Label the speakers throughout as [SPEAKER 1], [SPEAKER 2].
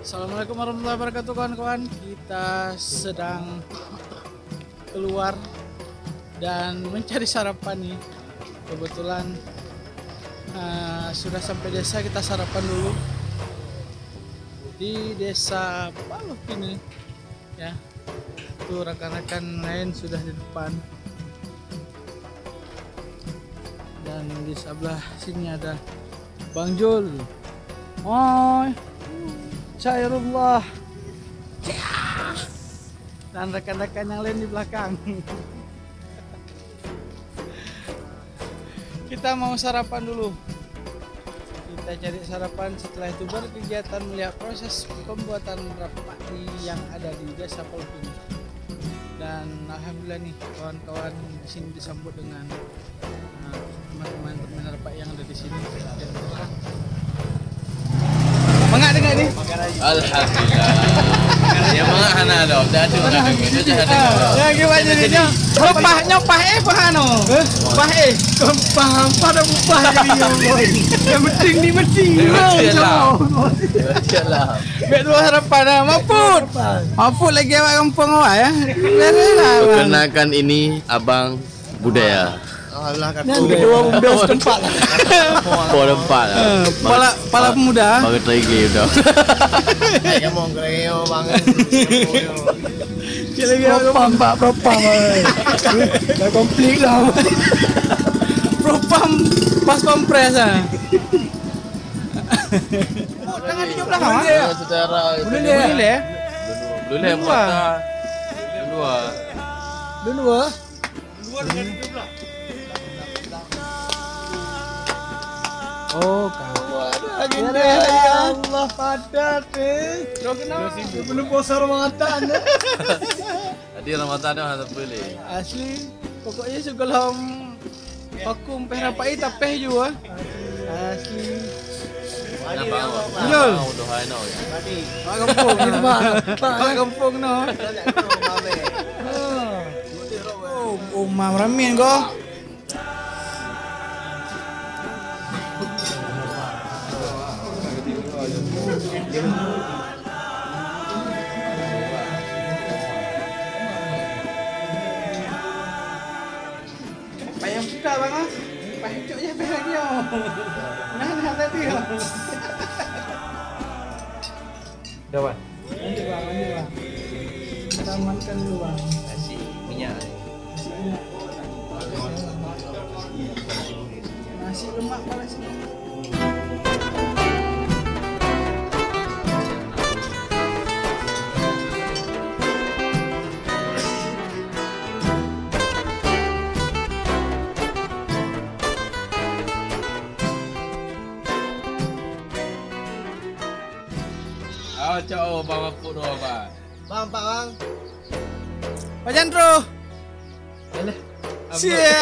[SPEAKER 1] Assalamualaikum warahmatullahi wabarakatuh kawan-kawan. Kita sedang keluar dan mencari sarapan nih. Kebetulan sudah sampai desa, kita sarapan dulu di desa Paloh ini ya. Tuh rekan-rekan lain sudah di depan. Dan di sebelah sini ada Bang Jul. Oi. Cairullah dan rekan-rekan yang lain di belakang. Kita mau sarapan dulu. Kita cari sarapan, setelah itu baru kegiatan melihat proses pembuatan rapati yang ada di desa Paloh ini. Dan alhamdulillah nih kawan-kawan di sini disambut dengan teman-teman rapati yang ada di sini. Mengak dengar ni?
[SPEAKER 2] Alhamdulillah. Yang mengak hana dah. Dah tu nak dengar. Dia dah dengar.
[SPEAKER 1] Ya gimana jadinya? Nyopah pah ano? Pah apa dah upah jadi boy. Yang penting ni mesti.
[SPEAKER 2] Insyaallah.
[SPEAKER 1] Baik dua harapan dah. Maput lagi awak kampung awak ya.
[SPEAKER 2] Perkenalkan ini Abang Budaya.
[SPEAKER 3] Allah kata
[SPEAKER 1] Kedua muda setempat.
[SPEAKER 2] Porempat.
[SPEAKER 1] Pala pemuda.
[SPEAKER 2] Baru terigi dah.
[SPEAKER 3] Saya mau kereo banget.
[SPEAKER 1] Cik lagi propam. Dah komplit lah. Propam pas kompres ah. Tangan di belakang ah.
[SPEAKER 2] Secara
[SPEAKER 1] Boleh.
[SPEAKER 2] Boleh mata. Dua.
[SPEAKER 1] Oh, kawan.
[SPEAKER 3] Ya Allah padat
[SPEAKER 1] Kau kenapa?
[SPEAKER 3] belum puasa Ramadan.
[SPEAKER 2] Tadi Ramadan dah tak boleh.
[SPEAKER 1] Asli. Pokoknya sebelum vakum peh rapai tapeh juga. Asli.
[SPEAKER 2] Nampak awak?
[SPEAKER 1] Betul.
[SPEAKER 2] Untuk hai no ya.
[SPEAKER 1] Mak kampung ni mak. Mak kampung no. Oh, mam ramin kau. Payah suka bang ah. Payah cuknya payah lagi oh. Nah tadi oh.
[SPEAKER 2] Dawan.
[SPEAKER 1] Lanjut bang. Kita amankan dulu bang.
[SPEAKER 2] Nasi minyak.
[SPEAKER 1] Nasi lemak panas.
[SPEAKER 2] Ciao bang Maput doa bang.
[SPEAKER 3] Bang.
[SPEAKER 1] Pak Jandro. Sia.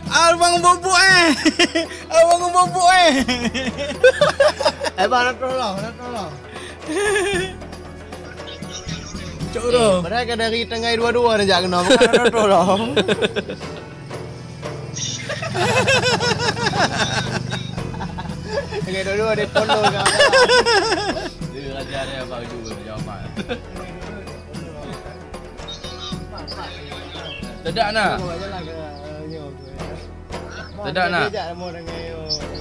[SPEAKER 1] Abang bobo Abang bobo
[SPEAKER 3] Bang nak tolong.
[SPEAKER 1] Cok bro.
[SPEAKER 3] Mereka dari tengah dua-dua dah jangan nama nak tolong. Tengah dua-dua dia tolong kan.
[SPEAKER 2] Dia raja dia abang juga jawapan. Tidak nak. Tidak nak.
[SPEAKER 3] Mau dengan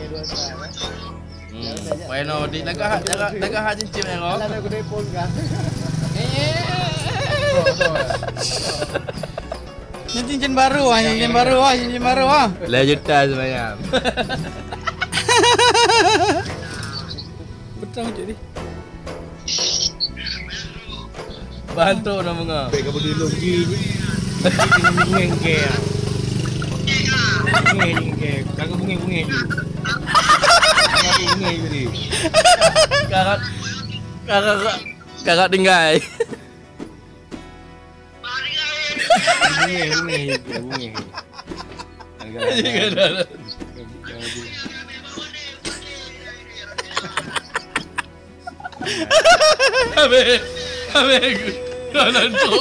[SPEAKER 3] dua sekarang.
[SPEAKER 2] Bueno, di lagah cincin yang kau.
[SPEAKER 3] Kalau aku telefon kan.
[SPEAKER 1] Ini cincin baru ah.
[SPEAKER 2] Lah juta sebanyak.
[SPEAKER 1] Betul jadi.
[SPEAKER 2] Bantu nama kau.
[SPEAKER 3] Baik kamu dulu gini. Bunga ke. Bunga. Kagak bunga je. Bunga je ni.
[SPEAKER 2] Kakak tinggal.
[SPEAKER 3] Bunga.
[SPEAKER 2] Abe, kanan tu.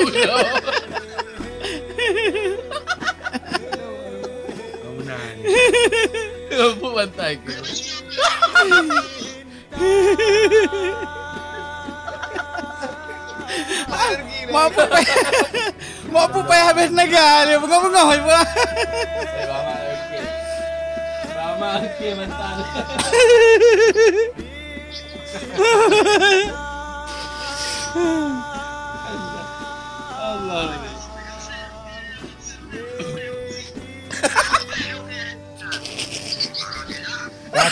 [SPEAKER 2] Kau pantai ke?
[SPEAKER 1] Mau apa payah habis negara, bunga-bunga hoy bunga.
[SPEAKER 2] Lama okey mantan. Allah ni.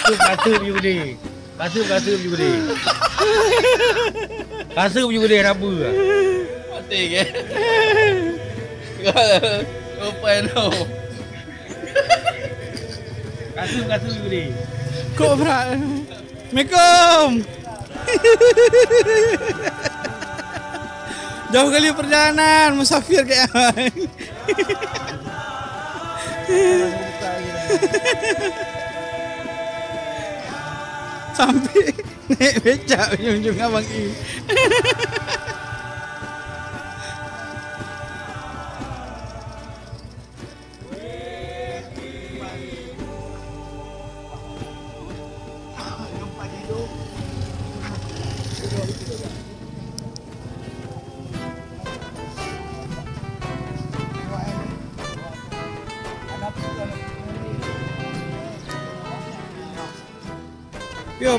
[SPEAKER 3] Kasup je gede. Kasup je gede. Kasup je gede apa ah.
[SPEAKER 2] Mati ke? Apa no?
[SPEAKER 3] Kasup je gede.
[SPEAKER 1] Kok berat? Assalamualaikum. Jauh kali perjalanan, musafir kayak apa? Sampai naik becak ujung-ujung abang ini. Pio.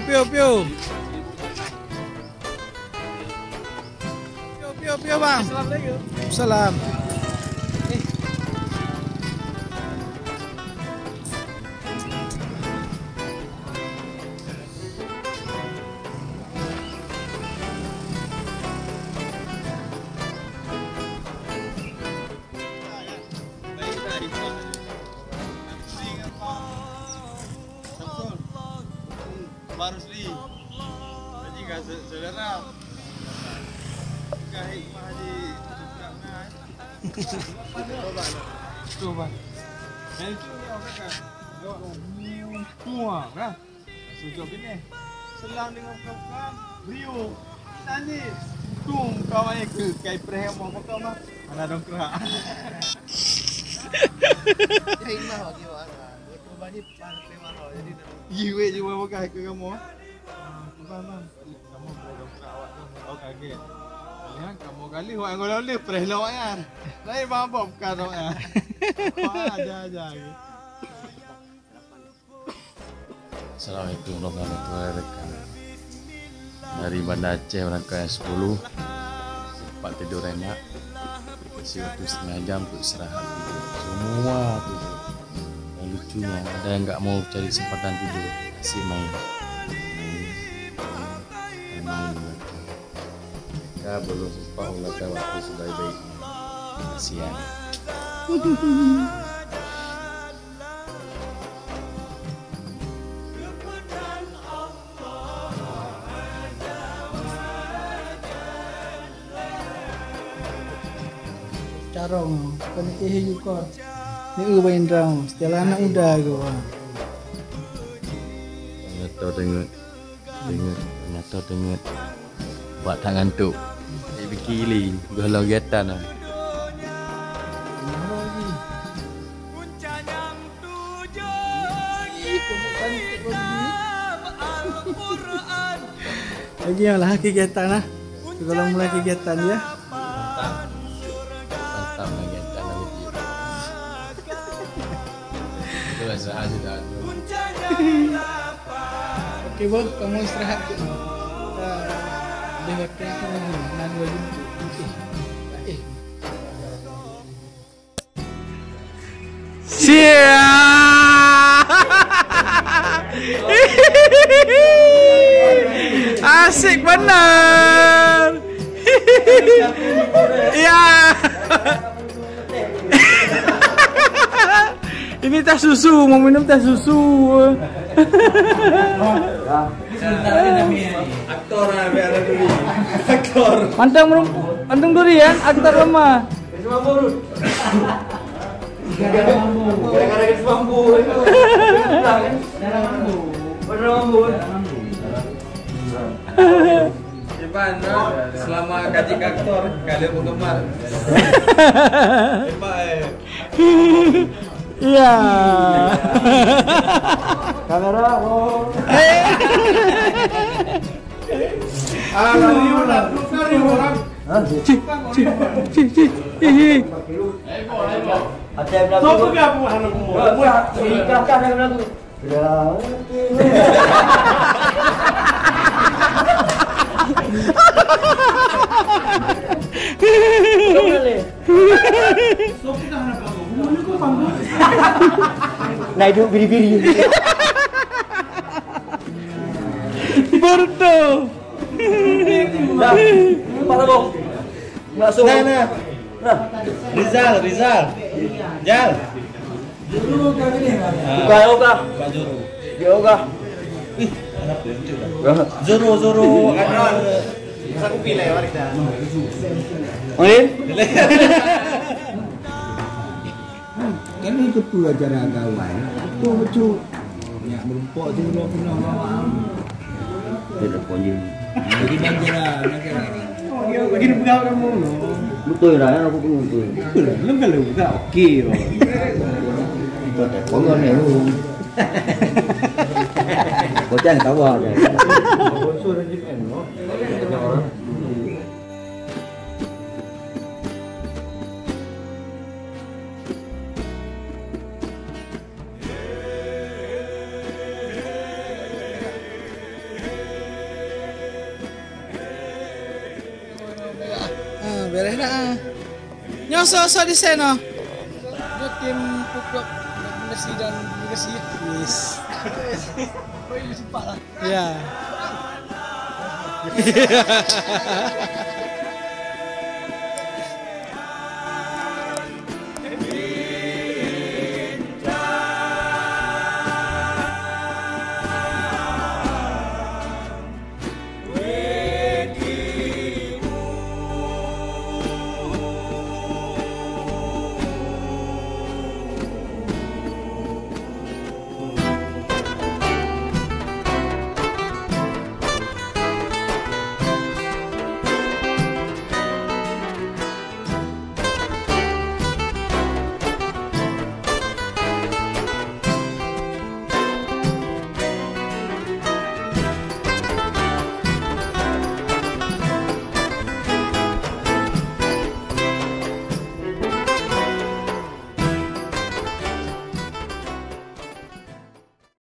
[SPEAKER 1] Pio bang. Assalamualaikum. Salam.
[SPEAKER 2] Barusli. Jadi kasih saudara. Kahit mahdi
[SPEAKER 3] Coba. Itu ni semua kan. Sujud ini.
[SPEAKER 2] selang dengan kawan Rio. Tani. Tung kawan ke kai prehem mau kau mah. Mana dongkrak.
[SPEAKER 3] Jadi mah bagi orang. Itu banyak partai mahal jadi
[SPEAKER 2] Giwe je mau pakai ke kamu. Bang. Kamu boleh dongkrak awak tu. Kau kaget. Lihat kamu kali awak ngolong ni preh lawak kan. Lain bang apa bukan awak ya. Wah aja. Assalamualaikum warahmatullahi wabarakatuh. Dari Banda Aceh berangkat 10. Sempat tidur enak. Kasih waktu setengah jam untuk istirahat tidur. Semua tidur. Dan lucunya ada yang nggak mau cari kesempatan tidur. Kasih main. Mereka belum sempat menggunakan waktu sebaik-baiknya. Kasihan.
[SPEAKER 1] Carong, penitih juga. Ni ubain drama. Setelah anak muda ke wah.
[SPEAKER 2] Ternyata dengar. Buat tangan tu. Dia berkiling. Galau getan lah.
[SPEAKER 1] Lagi yang lah kegiatan lah. Kalau mulai kegiatan ya.
[SPEAKER 2] Mantap lah getan lah lebih. Itu lah serah sudah.
[SPEAKER 1] Okey bang, kamu istirahat ke? Ada waktu yang lagi. Nak 2 jam. Asik benar. Ya. Ini teh susu, mau minum teh susu.
[SPEAKER 2] Aktor lah biar dulu. Aktor.
[SPEAKER 1] Pantang durian, aktor lemah.
[SPEAKER 2] Gara-gara ke bambu. Iban, selama kaji aktor kalian penggemar. Hebat.
[SPEAKER 1] Iya.
[SPEAKER 3] kamera.
[SPEAKER 1] Alhamdulillah, orang
[SPEAKER 4] Nah itu biri-biri.
[SPEAKER 1] Bordo.
[SPEAKER 4] Dah, para bong. Nggak suruh.
[SPEAKER 3] Nah. Rizal. Jal.
[SPEAKER 4] Buka yoga.
[SPEAKER 3] Pak Juru.
[SPEAKER 4] Yoga.
[SPEAKER 3] Ih, anak lucu dah. Zoro ada. Aku pilih warga.
[SPEAKER 4] Oin?
[SPEAKER 5] Kan ikut pula cara kawan. Betul. Ya merumpok tu dulu pernah bawa.
[SPEAKER 4] Tidak punya.
[SPEAKER 5] Jadi banjaran. Bagi pegang kamu loh.
[SPEAKER 4] Betul lah, aku pun betul.
[SPEAKER 5] Lu kalau buka okey.
[SPEAKER 4] Itu ada kongon ya lu. Kau jangan tahu aja. Sponsor JPN loh. Orang.
[SPEAKER 1] Beres dah. Nyoso di sana. Dia tim klub Messi dan Messi. Yes. Oh, ini cepat lah. Ya.